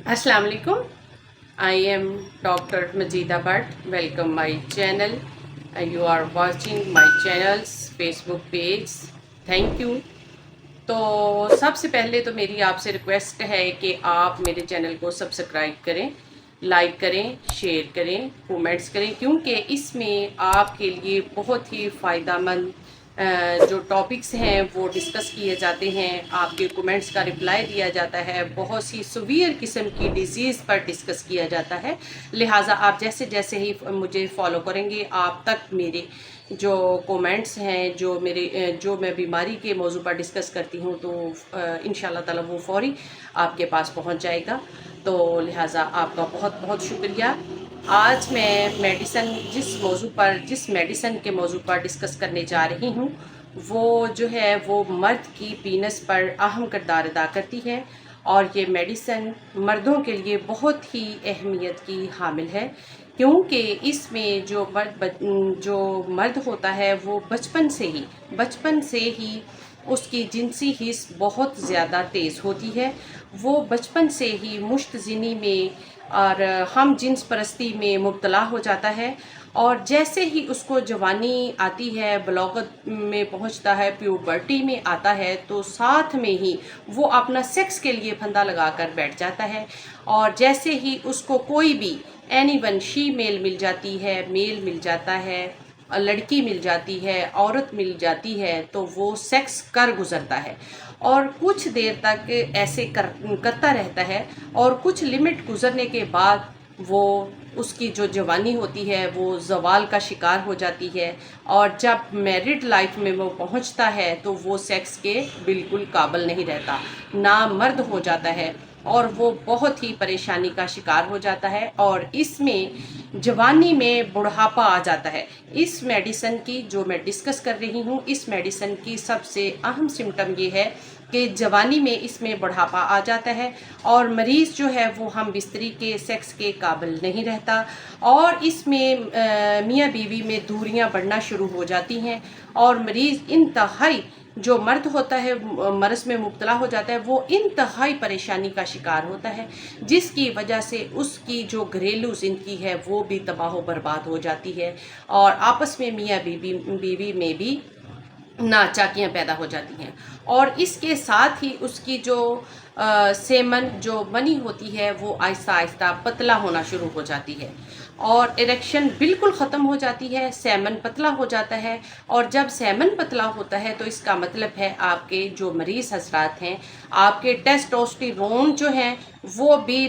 Assalamu alaikum. I am Dr. Majida Bhatt. Welcome my channel. You are watching my channel's Facebook page. Thank you. तो सबसे पहले तो मेरी आपसे request है कि आप मेरे चैनल को सब्सक्राइब करें, लाइक करें, शेयर करें, कमेंट्स करें, क्योंकि इसमें आपके लिए बहुत ही फ़ायदेमंद जो टॉपिक्स हैं वो डिस्कस किए जाते हैं, आपके कमेंट्स का रिप्लाई दिया जाता है, बहुत सी सीवियर किस्म की डिजीज़ पर डिस्कस किया जाता है। लिहाजा आप जैसे जैसे ही मुझे फॉलो करेंगे आप तक मेरे जो कमेंट्स हैं, जो मैं बीमारी के मौजू पर डिस्कस करती हूँ तो इंशाल्लाह ताला वो फ़ौरी आपके पास पहुँच जाएगा। तो लिहाजा आपका बहुत बहुत शुक्रिया। आज मैं जिस मेडिसन के मौजू पर डिस्कस करने जा रही हूँ वो जो है वो मर्द की पीनस पर अहम किरदार अदा करती है, और ये मेडिसन मर्दों के लिए बहुत ही अहमियत की हामिल है, क्योंकि इसमें जो मर्द होता है वो बचपन से ही उसकी जिनसी हिस्स बहुत ज़्यादा तेज़ होती है। वो बचपन से ही मुश्तज़नी में और हम जिन्स परस्ती में मुब्तला हो जाता है, और जैसे ही उसको जवानी आती है, बलौगत में पहुंचता है, प्यूबर्टी में आता है, तो साथ में ही वो अपना सेक्स के लिए फंदा लगा कर बैठ जाता है। और जैसे ही उसको कोई भी एनीवन फीमेल मिल जाती है, मेल मिल जाता है, लड़की मिल जाती है, औरत मिल जाती है, तो वो सेक्स कर गुज़रता है और कुछ देर तक ऐसे करता रहता है, और कुछ लिमिट गुज़रने के बाद वो उसकी जो जवानी होती है वो ज़वाल का शिकार हो जाती है, और जब मैरिड लाइफ में वो पहुंचता है तो वो सेक्स के बिल्कुल काबिल नहीं रहता, नामर्द हो जाता है, और वो बहुत ही परेशानी का शिकार हो जाता है, और इसमें जवानी में बुढ़ापा आ जाता है। इस मेडिसन की जो मैं डिस्कस कर रही हूँ, इस मेडिसन की सबसे अहम सिम्टम ये है कि जवानी में इसमें बुढ़ापा आ जाता है, और मरीज़ जो है वो हम बिस्तरी के सेक्स के काबिल नहीं रहता, और इसमें मियाँ बीवी में दूरियां बढ़ना शुरू हो जाती हैं, और मरीज़ इंतहाई जो मर्द होता है मर्ज़ में मुब्तला हो जाता है, वो इंतहाई परेशानी का शिकार होता है, जिसकी वजह से उसकी जो घरेलू ज़िंदगी है वो भी तबाह बर्बाद हो जाती है, और आपस में मियाँ बीवी में भी नाचाकियाँ पैदा हो जाती हैं, और इसके साथ ही उसकी जो सेमन जो मनी होती है वो आहिस्ता आहिस्ता पतला होना शुरू हो जाती है, और इरेक्शन बिल्कुल ख़त्म हो जाती है, सेमन पतला हो जाता है। और जब सेमन पतला होता है तो इसका मतलब है आपके जो मरीज़ हजरात हैं, आपके टेस्टोस्टेरोन जो हैं वो भी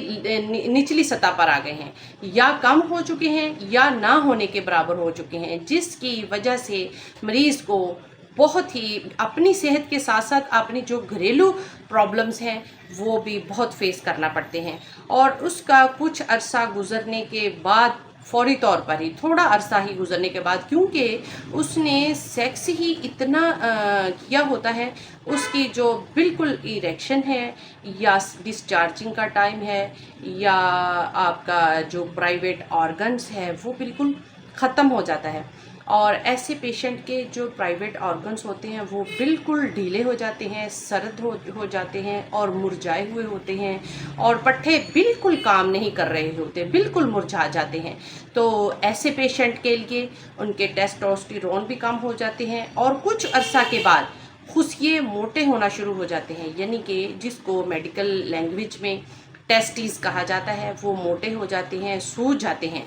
निचली सतह पर आ गए हैं, या कम हो चुके हैं या ना होने के बराबर हो चुके हैं, जिसकी वजह से मरीज़ को बहुत ही अपनी सेहत के साथ साथ अपनी जो घरेलू प्रॉब्लम्स हैं वो भी बहुत फेस करना पड़ते हैं। और उसका कुछ अरसा गुज़रने के बाद, फौरी तौर पर ही थोड़ा अरसा ही गुज़रने के बाद, क्योंकि उसने सेक्स ही इतना किया होता है, उसकी जो बिल्कुल इरेक्शन है या डिस्चार्जिंग का टाइम है या आपका जो प्राइवेट ऑर्गन्स है वो बिल्कुल ख़त्म हो जाता है, और ऐसे पेशेंट के जो प्राइवेट ऑर्गन्स होते हैं वो बिल्कुल ढीले हो जाते हैं, सर्द हो जाते हैं और मुरझाए हुए होते हैं, और पट्टे बिल्कुल काम नहीं कर रहे होते, बिल्कुल मुरझा जाते हैं। तो ऐसे पेशेंट के लिए उनके टेस्टोस्टेरोन भी कम हो जाते हैं, और कुछ अरसा के बाद खुशिये मोटे होना शुरू हो जाते हैं, यानी कि जिसको मेडिकल लैंग्वेज में टेस्टीज कहा जाता है, वो मोटे हो जाते हैं, सूज जाते हैं।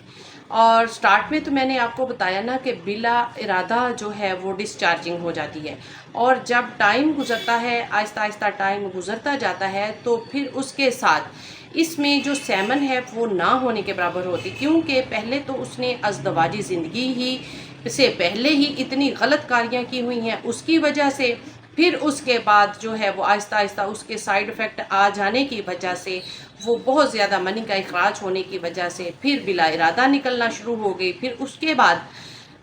और स्टार्ट में तो मैंने आपको बताया ना कि बिला इरादा जो है वो डिस्चार्जिंग हो जाती है, और जब टाइम गुज़रता है, आहिस्ता आहिस्ता टाइम गुज़रता जाता है, तो फिर उसके साथ इसमें जो सेमन है वो ना होने के बराबर होती, क्योंकि पहले तो उसने अज़दवाजी ज़िंदगी ही से पहले ही इतनी गलत कारियाँ की हुई हैं उसकी वजह से, फिर उसके बाद जो है वो आहिस्ता आहिस्ता उसके साइड इफ़ेक्ट आ जाने की वजह से, वो बहुत ज़्यादा मनी का अखराज होने की वजह से फिर बिला इरादा निकलना शुरू हो गई। फिर उसके बाद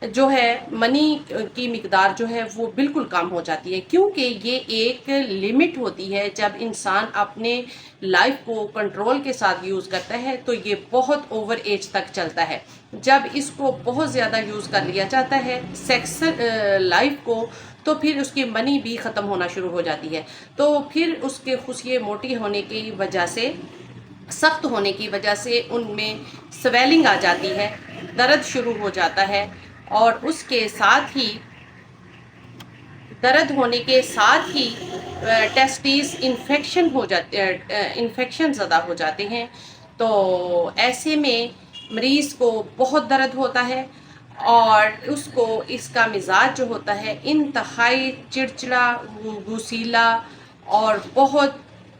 जो है मनी की मिकदार जो है वो बिल्कुल कम हो जाती है, क्योंकि ये एक लिमिट होती है। जब इंसान अपने लाइफ को कंट्रोल के साथ यूज़ करता है तो ये बहुत ओवर एज तक चलता है। जब इसको बहुत ज़्यादा यूज़ कर लिया जाता है सेक्स लाइफ को, तो फिर उसकी मनी भी ख़त्म होना शुरू हो जाती है। तो फिर उसके खुशिये मोटी होने की वजह से سخت ہونے کی وجہ سے ان میں سویلنگ آ جاتی ہے، درد شروع ہو جاتا ہے، اور اس کے ساتھ ہی درد ہونے کے ساتھ ہی ٹیسٹیز انفیکشن زدہ ہو جاتے ہیں۔ تو ایسے میں مریض کو بہت درد ہوتا ہے، اور اس کو اس کا مزاج جو ہوتا ہے انتہائی چڑچڑا، غصیلا اور بہت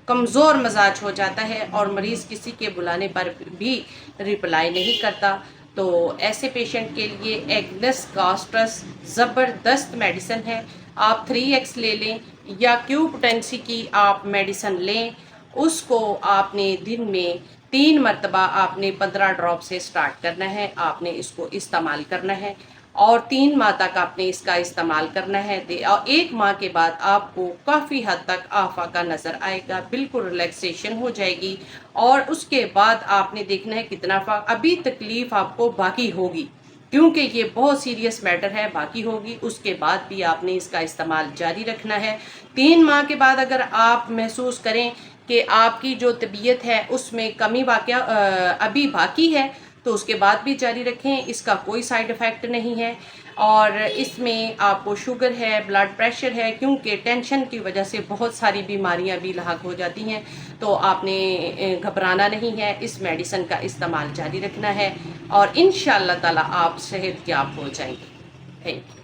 کمزور مزاج ہو جاتا ہے، اور مریض کسی کے بلانے پر بھی رپلائی نہیں کرتا۔ تو ایسے پیشنٹ کے لیے ایگنس گاسٹرس زبردست میڈیسن ہے۔ آپ 3X لے لیں یا کیو پوٹینسی کی آپ میڈیسن لیں، اس کو آپ نے دن میں 3 مرتبہ آپ نے 15 ڈراپ سے سٹارٹ کرنا ہے، آپ نے اس کو استعمال کرنا ہے، اور 3 ماہ تک آپ نے اس کا استعمال کرنا ہے۔ اور 1 ماہ کے بعد آپ کو کافی حد تک آفاقہ نظر آئے گا، بالکل ریلیکسیشن ہو جائے گی، اور اس کے بعد آپ نے دیکھنا ہے کتنا فرق۔ ابھی تکلیف آپ کو باقی ہوگی، کیونکہ یہ بہت سیریس میٹر ہے، باقی ہوگی، اس کے بعد بھی آپ نے اس کا استعمال جاری رکھنا ہے۔ 3 ماہ کے بعد اگر آپ محسوس کریں کہ آپ کی جو طبیعت ہے اس میں کمی ابھی باقی ہے، تو اس کے بعد بھی جاری رکھیں، اس کا کوئی سائیڈ ایفیکٹ نہیں ہے۔ اور اس میں آپ کو شوگر ہے، بلڈ پریشر ہے، کیونکہ ٹینشن کی وجہ سے بہت ساری بیماریاں بھی لاحق ہو جاتی ہیں، تو آپ نے گھبرانا نہیں ہے، اس میڈیسن کا استعمال جاری رکھنا ہے، اور انشاءاللہ تعالی آپ صحت یاب ہو جائیں گے۔ Thank you.